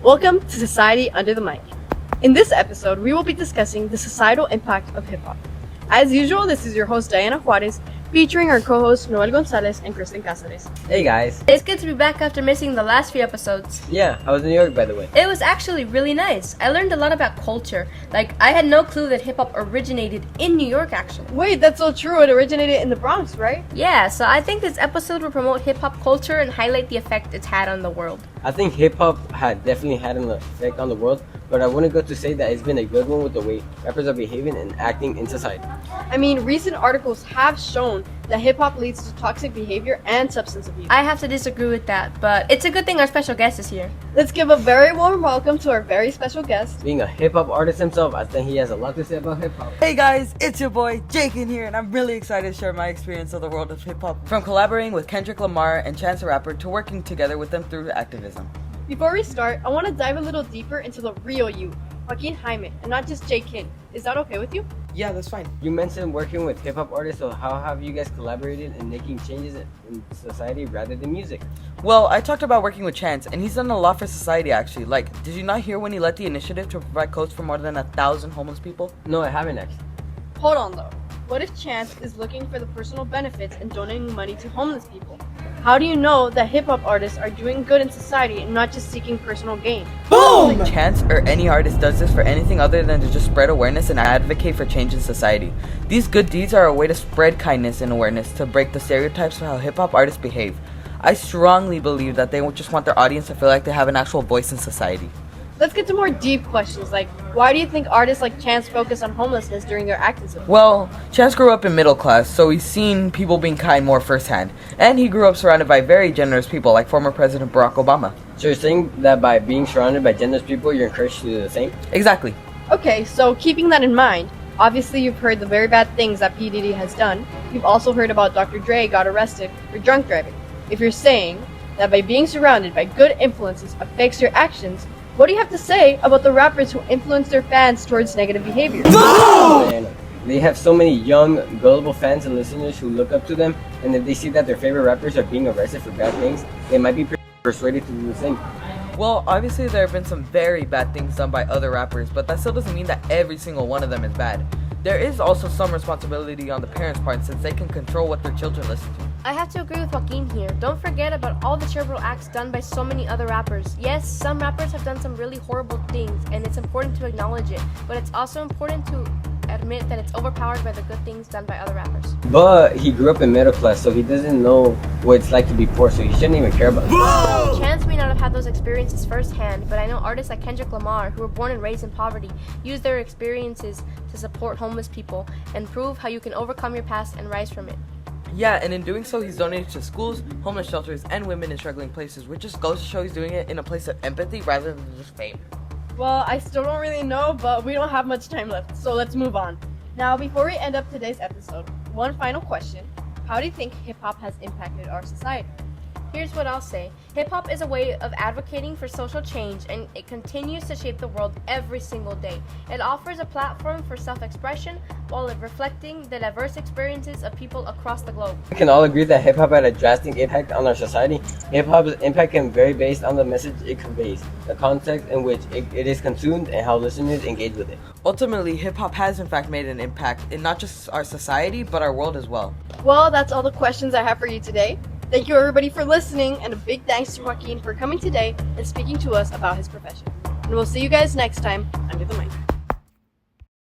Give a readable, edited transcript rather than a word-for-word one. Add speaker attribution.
Speaker 1: Welcome to Society Under the Mic. In this episode, we will be discussing the societal impact of hip hop. As usual, this is your host Diana Juarez, featuring our co-hosts Noel Gonzalez and Kristen Cáceres.
Speaker 2: Hey guys.
Speaker 3: It's good to be back after missing the last few episodes.
Speaker 2: Yeah, I was in New York, by the way.
Speaker 3: It was actually really nice. I learned a lot about culture. Like, I had no clue that hip hop originated in New York, actually.
Speaker 1: Wait, that's so true. It originated in the Bronx, right?
Speaker 3: Yeah, so I think this episode will promote hip hop culture and highlight the effect it's had on the world.
Speaker 2: I think hip hop definitely had an effect on the world, but I wouldn't go to say that it's been a good one with the way rappers are behaving and acting in society.
Speaker 1: I mean, recent articles have shown that hip hop leads to toxic behavior and substance abuse.
Speaker 3: I have to disagree with that, but it's a good thing our special guest is here.
Speaker 1: Let's give a very warm welcome to our very special guest.
Speaker 2: Being a hip hop artist himself, I think he has a lot to say about hip hop.
Speaker 4: Hey guys, it's your boy Jake in here, and I'm really excited to share my experience of the world of hip hop. From collaborating with Kendrick Lamar and Chance the Rapper to working together with them through activism.
Speaker 1: Before we start, I want to dive a little deeper into the real you, Joaquin Jaime, and not just Jake Kin. Is that okay with you?
Speaker 4: Yeah, that's fine.
Speaker 2: You mentioned working with hip hop artists, so how have you guys collaborated in making changes in society rather than music?
Speaker 4: Well, I talked about working with Chance, and he's done a lot for society actually. Like, did you not hear when he led the initiative to provide coats for more than 1,000 homeless people?
Speaker 2: No, I haven't actually.
Speaker 1: Hold on though. What if Chance is looking for the personal benefits and donating money to homeless people? How do you know that hip hop artists are doing good in society and not just seeking personal gain?
Speaker 4: Boom! Chance or any artist does this for anything other than to just spread awareness and advocate for change in society. These good deeds are a way to spread kindness and awareness to break the stereotypes of how hip hop artists behave. I strongly believe that they just want their audience to feel like they have an actual voice in society.
Speaker 1: Let's get to more deep questions like, why do you think artists like Chance focus on homelessness during their activism?
Speaker 4: Well, Chance grew up in middle class, so he's seen people being kind more firsthand. And he grew up surrounded by very generous people like former President Barack Obama.
Speaker 2: So you're saying that by being surrounded by generous people, you're encouraged to do the same?
Speaker 4: Exactly.
Speaker 1: Okay, so keeping that in mind, obviously you've heard the very bad things that P. Diddy has done. You've also heard about Dr. Dre got arrested for drunk driving. If you're saying that by being surrounded by good influences affects your actions, what do you have to say about the rappers who influence their fans towards negative behavior?
Speaker 2: Man, they have so many young, gullible fans and listeners who look up to them, and if they see that their favorite rappers are being arrested for bad things, they might be persuaded to do the same.
Speaker 4: Well, obviously there have been some very bad things done by other rappers, but that still doesn't mean that every single one of them is bad. There is also some responsibility on the parents' part since they can control what their children listen to.
Speaker 3: I have to agree with Joaquin here. Don't forget about all the terrible acts done by so many other rappers. Yes, some rappers have done some really horrible things, and it's important to acknowledge it, but it's also important to admit that it's overpowered by the good things done by other rappers.
Speaker 2: But he grew up in middle class, so he doesn't know what it's like to be poor, so he shouldn't even care about it.
Speaker 3: Chance may not have had those experiences firsthand, but I know artists like Kendrick Lamar, who were born and raised in poverty, use their experiences to support homeless people and prove how you can overcome your past and rise from it.
Speaker 4: Yeah, and in doing so, he's donated to schools, homeless shelters, and women in struggling places, which just goes to show he's doing it in a place of empathy rather than just fame.
Speaker 1: Well, I still don't really know, but we don't have much time left, so let's move on. Now, before we end up today's episode, one final question. How do you think hip-hop has impacted our society?
Speaker 3: Here's what I'll say. Hip-hop is a way of advocating for social change, and it continues to shape the world every single day. It offers a platform for self-expression while reflecting the diverse experiences of people across the globe.
Speaker 2: We can all agree that hip-hop had a drastic impact on our society. Hip-hop's impact can vary based on the message it conveys, the context in which it is consumed, and how listeners engage with it.
Speaker 4: Ultimately, hip-hop has in fact made an impact in not just our society, but our world as well.
Speaker 1: Well, that's all the questions I have for you today. Thank you everybody for listening, and a big thanks to Joaquin for coming today and speaking to us about his profession. And we'll see you guys next time under the mic.